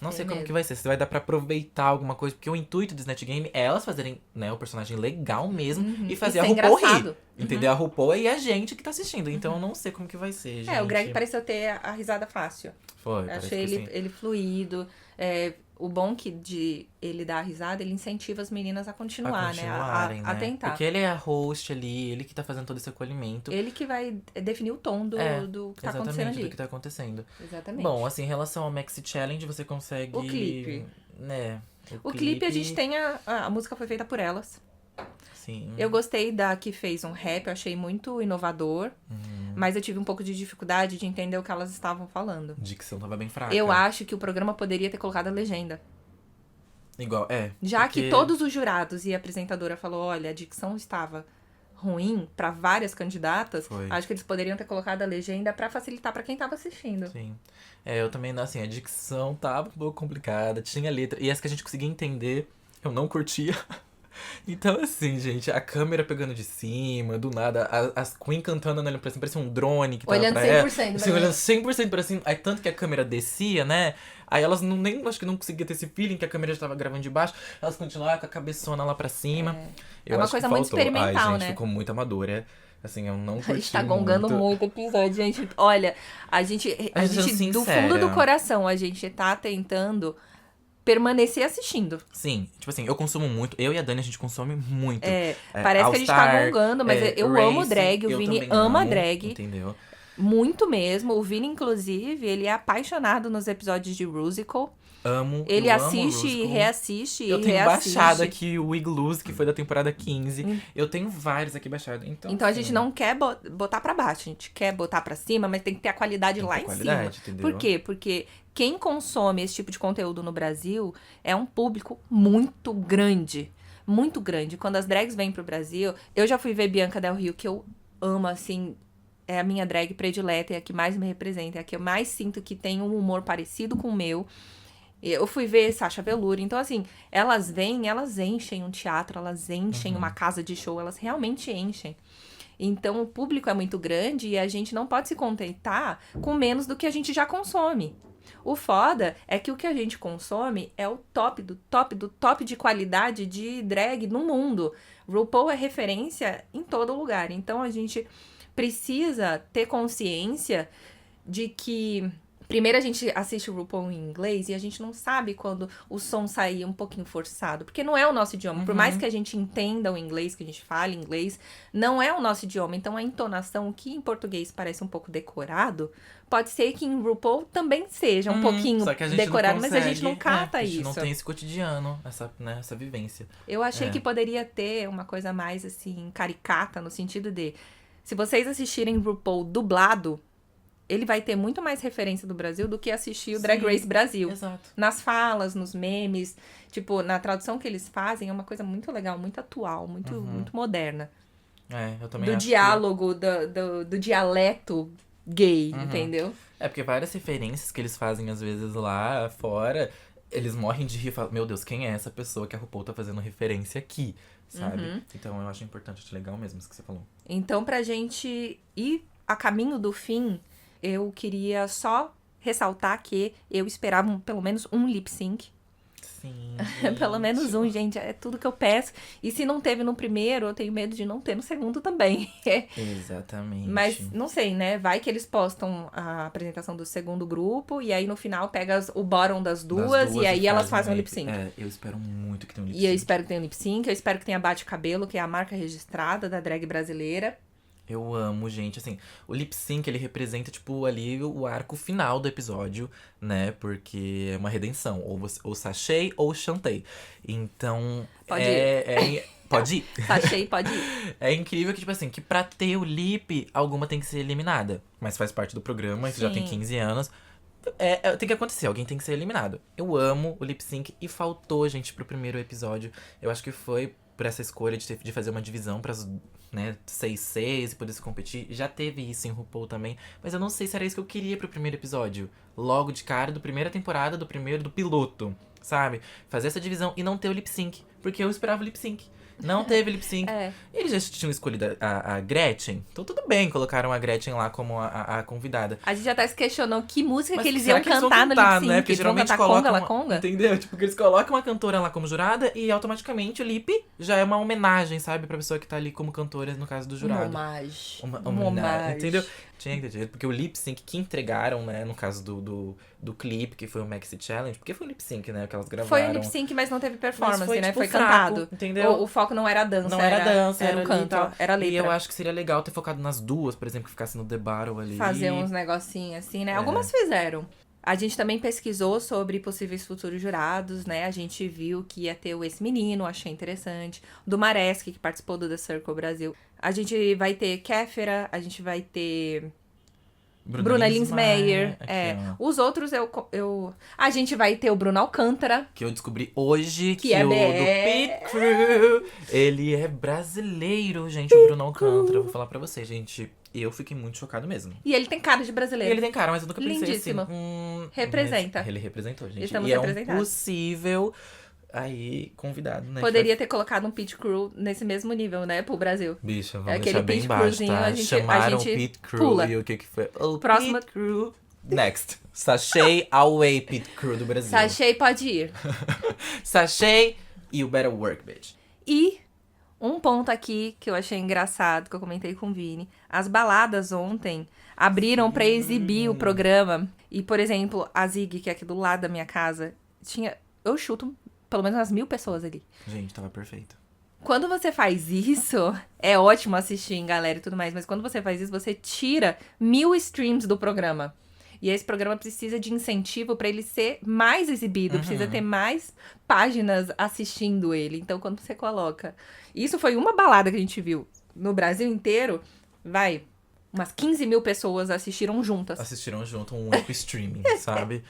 Não sei como medo. que vai ser, se vai dar pra aproveitar alguma coisa, porque o intuito do Snatch Game é elas fazerem, né, o personagem legal mesmo e fazer E a ser RuPaul rir. engraçado. Entendeu? A RuPaul e a gente que tá assistindo. Então eu não sei como que vai ser, gente. O Greg pareceu ter a risada fácil. Foi, Eu parece achei que sim. ele fluido. O bom que de ele dar a risada, ele incentiva as meninas a continuar, continuarem, né? A tentar. Porque ele é a host ali, ele que tá fazendo todo esse acolhimento. Ele que vai definir o tom do que tá acontecendo Exatamente, ali. do que tá acontecendo. Exatamente. Bom, assim, em relação ao Maxi Challenge, você consegue... O clipe. Né, O clipe, a gente tem a música foi feita por elas. Sim. Eu gostei da que fez um rap, eu achei muito inovador. Mas eu tive um pouco de dificuldade de entender o que elas estavam falando. Dicção tava bem fraca. Eu acho que o programa poderia ter colocado a legenda. Igual, Já porque- que todos os jurados e a apresentadora falou, olha, a dicção estava ruim pra várias candidatas, Foi. acho que eles poderiam ter colocado a legenda pra facilitar pra quem tava assistindo. Sim. Eu também, assim, a dicção tava um pouco complicada, tinha letra. E as que a gente conseguia entender, eu não curtia. Então, assim, gente, a câmera pegando de cima, do nada, as Queen cantando olhando pra cima, parecia um drone que tava Olhando pra 100% ela. pra Assim, mim. olhando 100% pra cima. Aí, tanto que a câmera descia, né? Aí elas acho que não conseguiam ter esse feeling que a câmera já tava gravando de baixo. Elas continuavam com a cabeçona lá pra cima. Eu uma acho coisa que muito faltou. experimental, Ai, gente, né? ficou muito amador, Assim, eu não curti A gente tá gongando muito o episódio, gente. Olha, a gente sendo do sincera. fundo do coração, a gente tá tentando permanecer assistindo. Sim, tipo assim, eu consumo muito. Eu e a Dani, a gente consome muito. Parece que a gente tá All-Star, gongando, mas eu Race, amo drag, o eu Vini também ama amo, drag. Entendeu? Muito mesmo. O Vini, inclusive, ele é apaixonado nos episódios de Rusical. Amo. Ele eu amo assiste e Rusical. reassiste Eu e tenho reassiste. baixado aqui o Igloos, que foi da temporada 15. Eu tenho vários aqui baixados. Então a gente não quer botar pra baixo, a gente quer botar pra cima, mas tem que ter a qualidade lá em cima. Entendeu? Por quê? Porque quem consome esse tipo de conteúdo no Brasil é um público muito grande. Muito grande. Quando as drags vêm pro Brasil, eu já fui ver Bianca Del Rio, que eu amo, assim, é a minha drag predileta, é a que mais me representa, é a que eu mais sinto que tem um humor parecido com o meu. Eu fui ver Sasha Velour, então assim, elas vêm, elas enchem um teatro, elas enchem uma casa de show, elas realmente enchem. Então o público é muito grande e a gente não pode se contentar com menos do que a gente já consome. O foda é que o que a gente consome é o top do top do top de qualidade de drag no mundo. RuPaul é referência em todo lugar, então a gente precisa ter consciência de que Primeiro a gente assiste o RuPaul em inglês e a gente não sabe quando o som sair um pouquinho forçado. Porque não é o nosso idioma. Por mais que a gente entenda o inglês, que a gente fale inglês, não é o nosso idioma. Então a entonação, que em português parece um pouco decorado, pode ser que em RuPaul também seja um pouquinho só que a gente decorado, não mas a gente não consegue, cata a isso. gente não tem esse cotidiano, essa vivência. Eu achei que poderia ter uma coisa mais, assim, caricata, no sentido de... Se vocês assistirem RuPaul dublado, ele vai ter muito mais referência do Brasil do que assistir o Drag Sim, Race Brasil. Exato. Nas falas, nos memes, tipo, na tradução que eles fazem, é uma coisa muito legal, muito atual, muito moderna. Eu também Do acho diálogo, do dialeto gay, entendeu? Porque várias referências que eles fazem, às vezes, lá fora, eles morrem de rir e falam, meu Deus, quem é essa pessoa que a RuPaul tá fazendo referência aqui, sabe? Então eu acho importante, acho legal mesmo isso que você falou. Então, pra gente ir a caminho do fim, eu queria só ressaltar que eu esperava pelo menos um lip sync. Sim. Pelo menos um, gente. É tudo que eu peço. E se não teve no primeiro, eu tenho medo de não ter no segundo também. Exatamente. Mas, não sei, né? Vai que eles postam a apresentação do segundo grupo e aí no final pega o bottom das duas e aí elas fazem um lip sync. Eu espero muito que tenha um lip E sync. eu espero que tenha um lip sync. Eu espero que tenha bate-cabelo, que é a marca registrada da drag brasileira. Eu amo, gente, assim, o lip sync, ele representa, tipo, ali o arco final do episódio, né, porque é uma redenção, ou sachei ou chantei, então, Pode ir. Pode ir? Sachei, pode ir. É incrível que, tipo assim, que pra ter o lip, alguma tem que ser eliminada, mas faz parte do programa, isso já tem 15 anos, tem que acontecer, alguém tem que ser eliminado. Eu amo o lip sync e faltou, gente, pro primeiro episódio, eu acho que foi por essa escolha de fazer uma divisão pras... né, 6-6 e poder se competir. Já teve isso em RuPaul também. Mas eu não sei se era isso que eu queria pro primeiro episódio. Logo de cara, do primeira temporada, do piloto, sabe? Fazer essa divisão e não ter o lip sync. Porque eu esperava o lip sync. Não teve lip sync. Eles já tinham escolhido a Gretchen. Então tudo bem, colocaram a Gretchen lá como a convidada. A gente até se questionou que música Mas que eles será iam que eles vão cantar no lip sync. né? Porque Eles vão geralmente cantar colocam Conga La Conga? Entendeu? Tipo, que eles colocam uma cantora lá como jurada e automaticamente o lip já é uma homenagem, sabe? Pra pessoa que tá ali como cantora, no caso do jurado. Uma Uma homenagem. entendeu? Tinha que ter, porque o lip sync que entregaram, né, no caso do clipe, que foi o Maxi Challenge, porque foi um lip sync, né, que elas gravaram. Foi um lip sync, mas não teve performance, foi, né? tipo, foi fraco, cantado. entendeu? O foco não era a dança. Não era dança, era o ali canto, e tal. era a letra. E eu acho que seria legal ter focado nas duas, por exemplo, que ficasse no The Battle ali. Fazer uns negocinhos assim, né? Algumas fizeram. A gente também pesquisou sobre possíveis futuros jurados, né? A gente viu que ia ter esse menino, achei interessante. Do Mareski, que participou do The Circle Brasil. A gente vai ter Kéfera, a gente vai ter... Bruna Linsmeyer. Os outros a gente vai ter o Bruno Alcântara. Que eu descobri hoje que é o do Pit Crew, ele é brasileiro, gente, o Bruno Alcântara. Eu vou falar pra você, gente. Eu fiquei muito chocado mesmo. E ele tem cara de brasileiro. Ele tem cara, mas eu nunca pensei Lindíssimo. assim. Representa. Ele representou, gente. Estamos e é um representados. possível aí convidado, né? Poderia ter colocado um Pit Crew nesse mesmo nível, né, pro Brasil. Bicha, vamos Aquele deixar bem Pit embaixo, Crewzinho, tá? a gente Chamaram o Pit Crew pula. e o que foi? O Próxima- Pit Crew. Next. Sachei Away Pit Crew do Brasil. Sachei, pode ir. Sachei e o Better Work, bitch. E um ponto aqui que eu achei engraçado, que eu comentei com o Vini. As baladas ontem abriram pra exibir o programa. E, por exemplo, a Zig, que é aqui do lado da minha casa, tinha... Eu chuto pelo menos umas 1000 pessoas ali. Gente, tava perfeito. Quando você faz isso, é ótimo assistir em galera e tudo mais, mas quando você faz isso, você tira 1000 streams do programa. E esse programa precisa de incentivo pra ele ser mais exibido, precisa ter mais páginas assistindo ele. Então, quando você coloca... Isso foi uma balada que a gente viu no Brasil inteiro, umas 15 mil pessoas assistiram juntas. Assistiram junto um único streaming, sabe?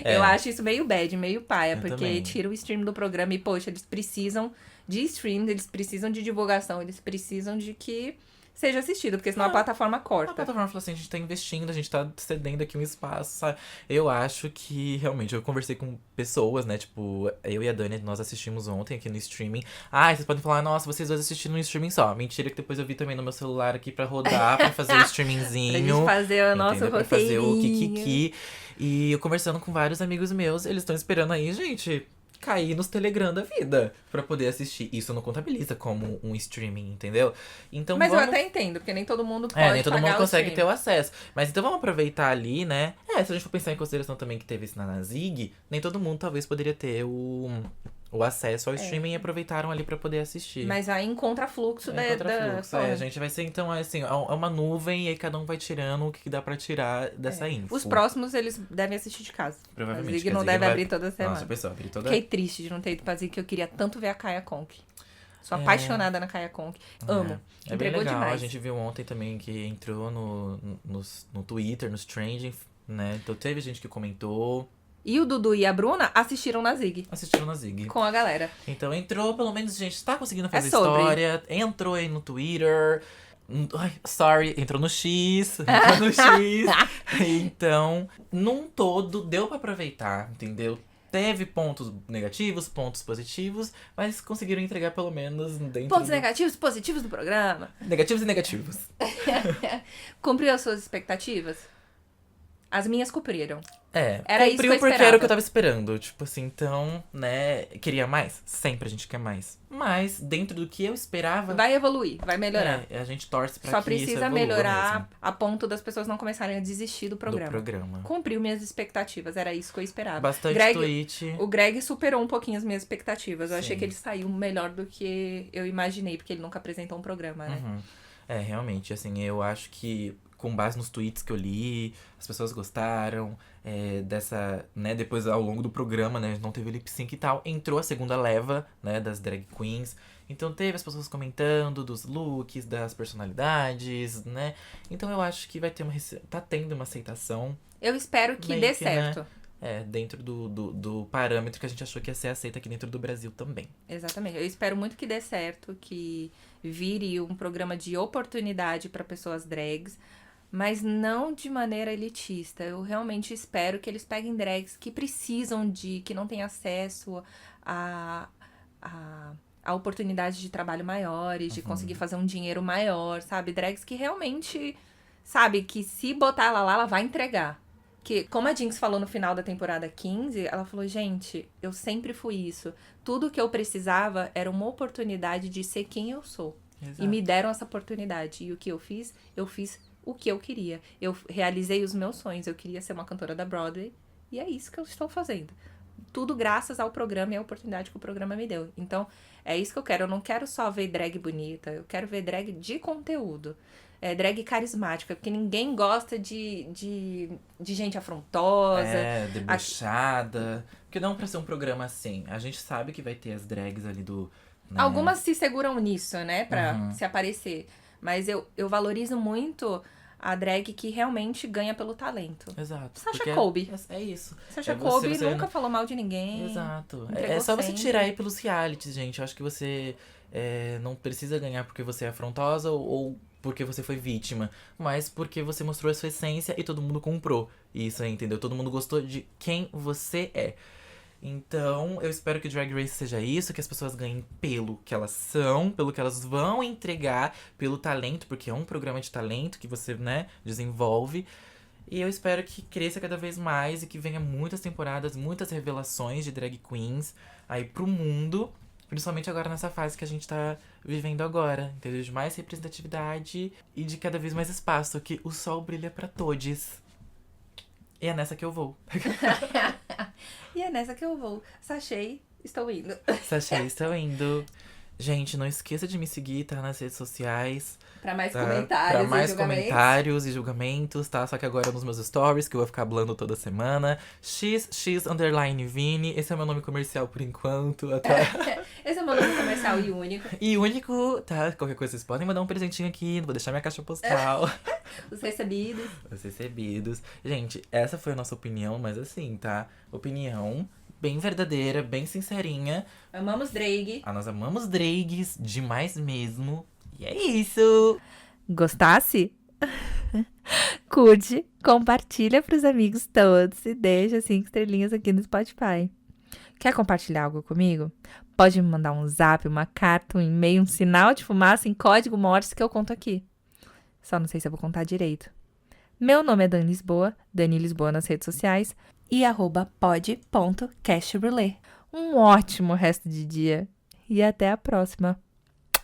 Eu acho isso meio bad, meio paia, Eu porque também. tira o stream do programa e, poxa, eles precisam de stream, eles precisam de divulgação, eles precisam de que seja assistido, porque senão a plataforma A corta. plataforma falou assim, a gente tá investindo, a gente tá cedendo aqui um espaço, sabe? Eu acho que, realmente, eu conversei com pessoas, né? Tipo, eu e a Dani, nós assistimos ontem aqui no streaming. Ah, vocês podem falar, nossa, vocês dois assistiram no streaming só. Mentira que depois eu vi também no meu celular aqui pra rodar, pra fazer o streamingzinho. Pra gente fazer o nosso entendeu? Pra fazer o roteirinho. Kikiki. E eu conversando com vários amigos meus, eles estão esperando aí, gente... cair nos Telegram da vida pra poder assistir. Isso não contabiliza como um streaming, entendeu? Então Mas vamos... eu até entendo, porque nem todo mundo pode nem todo mundo pagar o consegue ter stream. o acesso. Mas então vamos aproveitar ali, né? Se a gente for pensar em consideração também que teve isso na Zig, nem todo mundo talvez poderia ter o acesso ao streaming e aproveitaram ali pra poder assistir. Mas aí em contrafluxo da Contrafluxo. torre. A gente vai ser, então, assim, é uma nuvem e aí cada um vai tirando o que dá pra tirar dessa info. Os próximos, eles devem assistir de casa. Provavelmente. A Zig que não Zig deve vai- abrir toda semana. Nossa, pessoal, abrir toda... Fiquei triste de não ter ido pra Zig, que eu queria tanto ver a Kaya Conk. Sou apaixonada na Kaya Conk. Amo. É bem Entregou legal. demais. A gente viu ontem também que entrou no Twitter, nos trending, né? Então teve gente que comentou, E o Dudu e a Bruna assistiram na Zig. assistiram na Zig. Com a galera. Então entrou, pelo menos, gente, tá conseguindo fazer sobre. história. Entrou aí no Twitter. Ai, sorry, entrou no X. Entrou no X. Então, num todo, deu pra aproveitar, entendeu? Teve pontos negativos, pontos positivos, mas conseguiram entregar pelo menos dentro Pontos do... negativos, positivos do programa. Negativos e negativos. Cumpriu as suas expectativas? As minhas cumpriram. Cumpriu Era isso que eu porque era esperava. o que eu tava esperando. Tipo assim, então, né, queria mais? Sempre a gente quer mais. Mas, dentro do que eu esperava, Vai evoluir, vai melhorar. a gente torce pra Só que isso precisa evolua melhorar mesmo a ponto das pessoas não começarem a desistir do do programa. programa. Cumpriu minhas expectativas, era isso que eu esperava. Bastante Greg, tweet. O Greg superou um pouquinho as minhas expectativas. Eu achei Sim. que ele saiu melhor do que eu imaginei, porque ele nunca apresentou um programa, né? Uhum. Realmente, assim, eu acho que com base nos tweets que eu li, as pessoas gostaram dessa, né, depois ao longo do programa, né, não teve lip sync e tal, entrou a segunda leva, né, das drag queens, então teve as pessoas comentando dos looks, das personalidades, né, então eu acho que vai ter tá tendo uma aceitação, Eu espero que Meio dê que, né? certo. dentro do parâmetro que a gente achou que ia ser aceita aqui dentro do Brasil também. Exatamente. Eu espero muito que dê certo, que vire um programa de oportunidade para pessoas drags, mas não de maneira elitista. Eu realmente espero que eles peguem drags que precisam que não têm acesso a oportunidades de trabalho maiores, de conseguir fazer um dinheiro maior, sabe? Drags que realmente, sabe, que se botar ela lá, ela vai entregar. Que, como a Jinx falou no final da temporada 15, ela falou, gente, eu sempre fui isso. Tudo que eu precisava era uma oportunidade de ser quem eu sou. Exato. E me deram essa oportunidade. E o que eu fiz o que eu queria. Eu realizei os meus sonhos. Eu queria ser uma cantora da Broadway. E é isso que eu estou fazendo. Tudo graças ao programa e à oportunidade que o programa me deu. Então, é isso que eu quero. Eu não quero só ver drag bonita. Eu quero ver drag de conteúdo. Drag carismática. Porque ninguém gosta de gente afrontosa. Debochada. Porque não pra ser um programa assim. A gente sabe que vai ter as drags ali do... né? Algumas se seguram nisso, né? Pra se aparecer. Mas eu valorizo muito a drag que realmente ganha pelo talento. Exato. Sasha porque Colby. É isso. Sasha você Colby nunca falou mal de ninguém. Exato. Entregou É só você sempre. tirar aí pelos realities, gente. Eu acho que você não precisa ganhar porque você é afrontosa ou porque você foi vítima, mas porque você mostrou a sua essência e todo mundo comprou isso aí, entendeu? Todo mundo gostou de quem você é. Então, eu espero que Drag Race seja isso, que as pessoas ganhem pelo que elas são, pelo que elas vão entregar, pelo talento, porque é um programa de talento que você, né, desenvolve. E eu espero que cresça cada vez mais e que venha muitas temporadas, muitas revelações de drag queens aí pro mundo. Principalmente agora nessa fase que a gente tá vivendo agora, entendeu? De mais representatividade e de cada vez mais espaço, que o sol brilha pra todes. E é nessa que eu vou. E é nessa que eu vou. Sachei, estou indo. Sachê, estou indo. Gente, não esqueça de me seguir, tá? Nas redes sociais. Pra mais Tá? comentários Pra mais e julgamentos. comentários e julgamentos, tá? Só que agora nos meus stories, que eu vou ficar hablando toda semana. XX_Vini. Esse é o meu nome comercial por enquanto. Até... Esse é o meu nome comercial e único. E único, tá? Qualquer coisa vocês podem mandar um presentinho aqui. Vou deixar minha caixa postal. Os recebidos. Os recebidos. Gente, essa foi a nossa opinião, mas assim, tá? Opinião bem verdadeira, bem sincerinha. Amamos drag. Nós amamos drags demais mesmo. E é isso! Gostasse? Curte, compartilha pros amigos todos e deixa 5 estrelinhas aqui no Spotify. Quer compartilhar algo comigo? Pode me mandar um zap, uma carta, um e-mail, um sinal de fumaça em código Morse que eu conto aqui. Só não sei se eu vou contar direito. Meu nome é Dani Lisboa, Dani Lisboa nas redes sociais e @pod.castrelay. Um ótimo resto de dia e até a próxima!